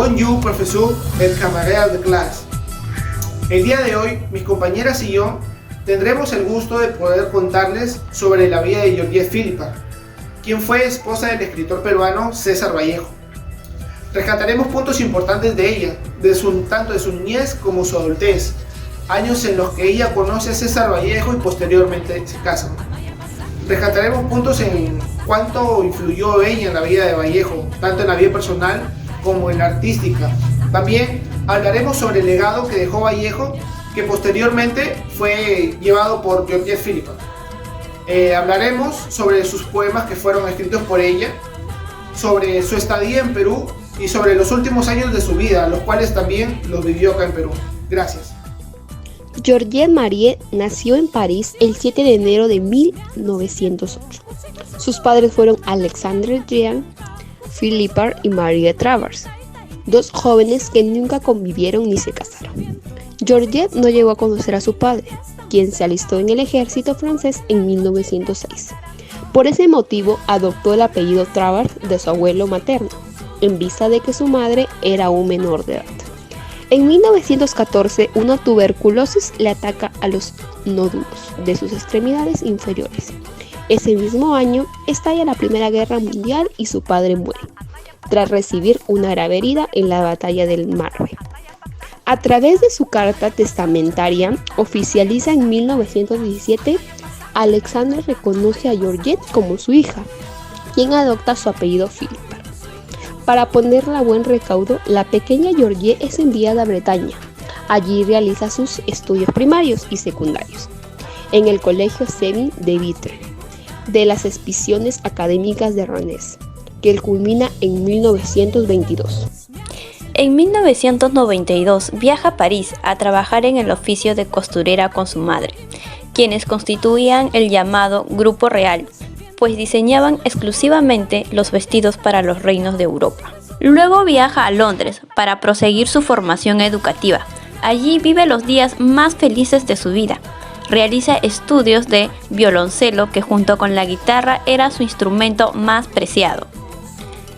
Bonjour, professeur et camarades de clase. El día de hoy, mis compañeras y yo tendremos el gusto de poder contarles sobre la vida de Georgette Philippa, quien fue esposa del escritor peruano César Vallejo. Rescataremos puntos importantes de ella, tanto de su niñez como su adultez, años en los que ella conoce a César Vallejo y posteriormente se casan. Rescataremos puntos en cuánto influyó ella en la vida de Vallejo, tanto en la vida personal como en la artística. También hablaremos sobre el legado que dejó Vallejo, que posteriormente fue llevado por Georgette Philippa. Hablaremos sobre sus poemas que fueron escritos por ella, sobre su estadía en Perú y sobre los últimos años de su vida, los cuales también los vivió acá en Perú. Gracias. Georgette Marie nació en París el 7 de enero de 1908. Sus padres fueron Alexandre Jean Philippa y Marie Travers, dos jóvenes que nunca convivieron ni se casaron. Georgette no llegó a conocer a su padre, quien se alistó en el ejército francés en 1906. Por ese motivo adoptó el apellido Travers de su abuelo materno, en vista de que su madre era un menor de edad. En 1914, una tuberculosis le ataca a los nódulos de sus extremidades inferiores. Ese mismo año estalla la Primera Guerra Mundial y su padre muere, tras recibir una grave herida en la batalla del Marne. A través de su carta testamentaria, oficializa en 1917, Alexandre reconoce a Georgette como su hija, quien adopta su apellido Philippa. Para ponerla a buen recaudo, la pequeña Georgette es enviada a Bretaña. Allí realiza sus estudios primarios y secundarios, en el Colegio Séville de Vitre, de las expediciones académicas de Rennes, que culmina en 1922. En 1992 viaja a París a trabajar en el oficio de costurera con su madre, quienes constituían el llamado Grupo Real, pues diseñaban exclusivamente los vestidos para los reinos de Europa. Luego viaja a Londres para proseguir su formación educativa. Allí vive los días más felices de su vida. Realiza estudios de violoncelo, que junto con la guitarra era su instrumento más preciado.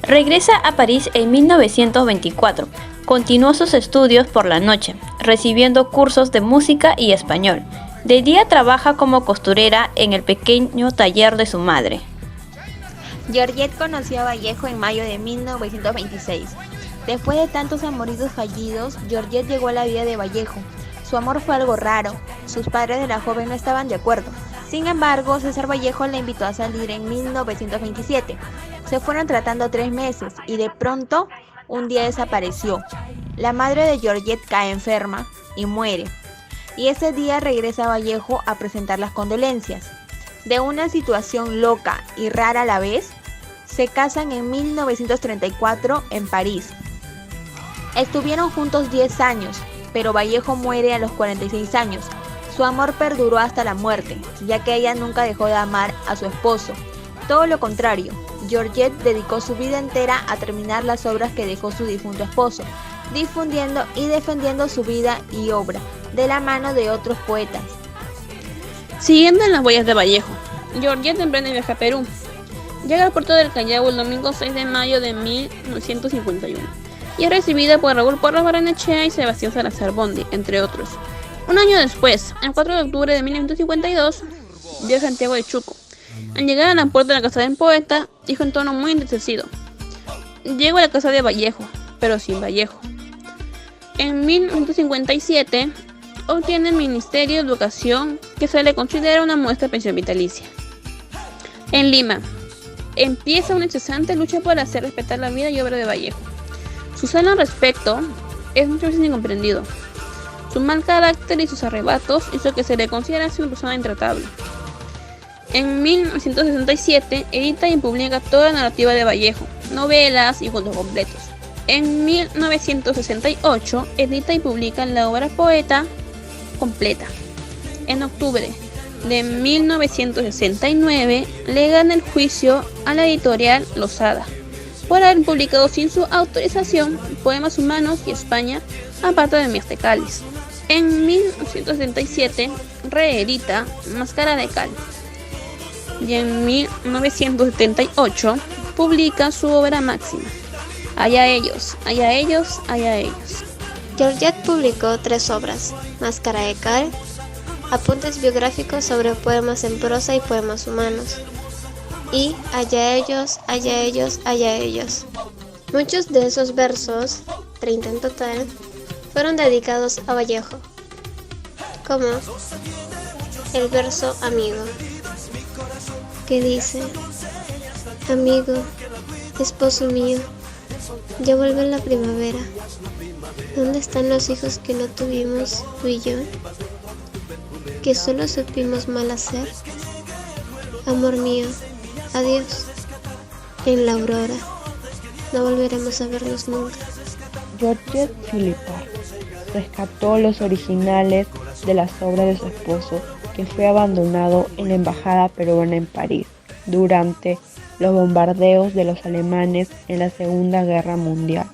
Regresa a París en 1924. Continuó sus estudios por la noche, recibiendo cursos de música y español. De día trabaja como costurera en el pequeño taller de su madre. Georgette conoció a Vallejo en mayo de 1926. Después de tantos amoríos fallidos, Georgette llegó a la vida de Vallejo. Su amor fue algo raro. Sus padres de la joven no estaban de acuerdo. Sin embargo, César Vallejo la invitó a salir en 1927. Se fueron tratando 3 meses y de pronto un día desapareció. La madre de Georgette cae enferma y muere. Y ese día regresa Vallejo a presentar las condolencias. De una situación loca y rara a la vez, se casan en 1934 en París. Estuvieron juntos 10 años, pero Vallejo muere a los 46 años. Su amor perduró hasta la muerte, ya que ella nunca dejó de amar a su esposo. Todo lo contrario, Georgette dedicó su vida entera a terminar las obras que dejó su difunto esposo, difundiendo y defendiendo su vida y obra, de la mano de otros poetas. Siguiendo en las huellas de Vallejo, Georgette emprende viaje a Perú. Llega al puerto del Callao el domingo 6 de mayo de 1951 y es recibida por Raúl Porras Barrenechea y Sebastián Salazar Bondy, entre otros. Un año después, el 4 de octubre de 1952, viaja a Santiago de Chuco. Al llegar a la puerta de la casa del poeta, dijo en tono muy entristecido: "Llego a la casa de Vallejo, pero sin Vallejo". En 1957, obtiene el Ministerio de Educación, que se le considera una modesta pensión vitalicia. En Lima, empieza una incesante lucha por hacer respetar la vida y obra de Vallejo. Su celo al respecto es muchas veces incomprendido. Su mal carácter y sus arrebatos hizo que se le considere así una persona intratable. En 1967 edita y publica toda la narrativa de Vallejo, novelas y cuentos completos. En 1968 edita y publica la obra Poeta completa. En octubre de 1969 le gana el juicio a la editorial Losada por haber publicado sin su autorización Poemas Humanos y España, aparte de Mies de Cáliz. En 1977 reedita Máscara de Cal. Y en 1978 publica su obra máxima, Allá ellos, allá ellos, allá ellos. Georgette publicó 3 obras: Máscara de Cal, apuntes biográficos sobre poemas en prosa y poemas humanos, y Allá ellos, allá ellos, allá ellos. Muchos de esos versos, 30 en total, fueron dedicados a Vallejo, como el verso Amigo, que dice: Amigo, esposo mío, ya vuelve la primavera. ¿Dónde están los hijos que no tuvimos tú y yo? Que solo supimos mal hacer. Amor mío, adiós. En la aurora, no volveremos a vernos nunca. Georgette Philippard rescató los originales de las obras de su esposo, que fue abandonado en la embajada peruana en París durante los bombardeos de los alemanes en la Segunda Guerra Mundial.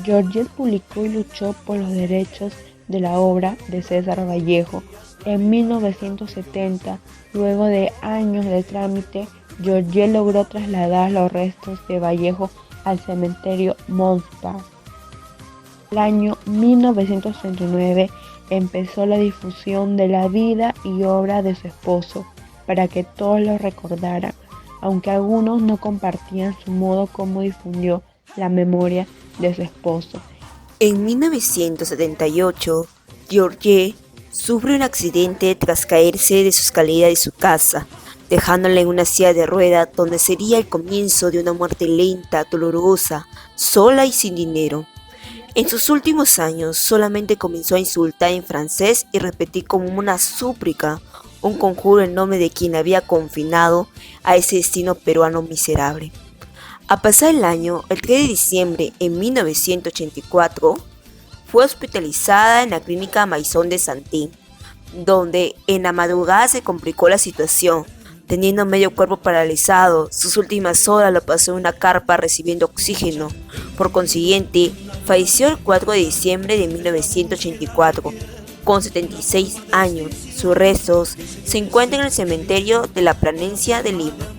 Georgette publicó y luchó por los derechos de la obra de César Vallejo. En 1970, luego de años de trámite, Georgette logró trasladar los restos de Vallejo al cementerio Montparnasse. El año 1939 empezó la difusión de la vida y obra de su esposo para que todos lo recordaran, aunque algunos no compartían su modo como difundió la memoria de su esposo. En 1978, Georgette sufre un accidente tras caerse de su escalera de su casa, dejándola en una silla de ruedas donde sería el comienzo de una muerte lenta, dolorosa, sola y sin dinero. En sus últimos años solamente comenzó a insultar en francés y repetir como una súplica un conjuro en nombre de quien había confinado a ese destino peruano miserable. A pasar el año, el 3 de diciembre de 1984, fue hospitalizada en la clínica Maison de Santé, donde en la madrugada se complicó la situación, teniendo medio cuerpo paralizado. Sus últimas horas lo pasó en una carpa recibiendo oxígeno. Por consiguiente, falleció el 4 de diciembre de 1984, con 76 años. Sus restos se encuentran en el cementerio de la Planencia de Lima.